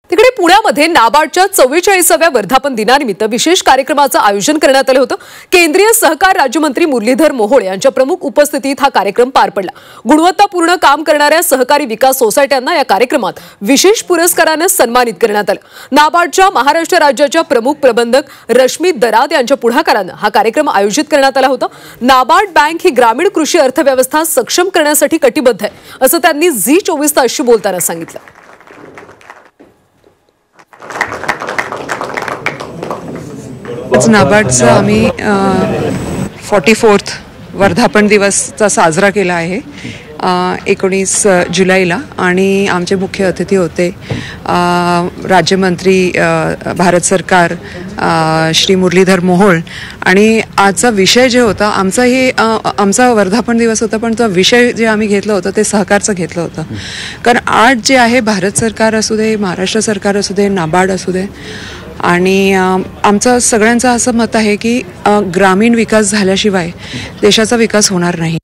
तिकडे पुण्यामध्ये नाबार्डच्या 44व्या वर्धापन दिनानिमित्त विशेष कार्यक्रमाचं आयोजन करण्यात आलं होतं। केंद्रीय सहकार राज्यमंत्री मुरलीधर मोहोळ यांच्या प्रमुख उपस्थितीत हा कार्यक्रम पार पडला। गुणवत्तापूर्ण काम करणाऱ्या सहकारी विकास सोसायट्यांना या कार्यक्रमात विशेष पुरस्काराने सन्मानित करण्यात आलं। नाबार्डच्या महाराष्ट्र राज्याच्या प्रमुख प्रबंधक रश्मी दराद यांच्या पुढाकाराने हा कार्यक्रम आयोजित करण्यात आला होता। नाबार्ड बँक ही ग्रामीण कृषी अर्थव्यवस्था सक्षम करण्यासाठी कटिबद्ध आहे, असं त्यांनी झी24 तासशी बोलताना सांगितलं। नाबार्डचा आम्ही 44th वर्धापन दिवसचा साजरा केला आहे 19 जुलैला आणि आमचे मुख्य अतिथी होते राज्यमंत्री भारत सरकार श्री मुरलीधर मोहोळ। आणि आजचा विषय जे होता आमचा वर्धापन दिवस होता, पण तो विषय जे आम्ही घेतलं होतं ते सहकारचं घेतलं होतं। कारण आज जे आहे भारत सरकार असू दे, महाराष्ट्र सरकार असू दे, नाबार्ड असू दे, आणि आमचं सगळ्यांचं असं मत आहे की ग्रामीण विकास झाल्याशिवाय देशाचा विकास होणार नाही।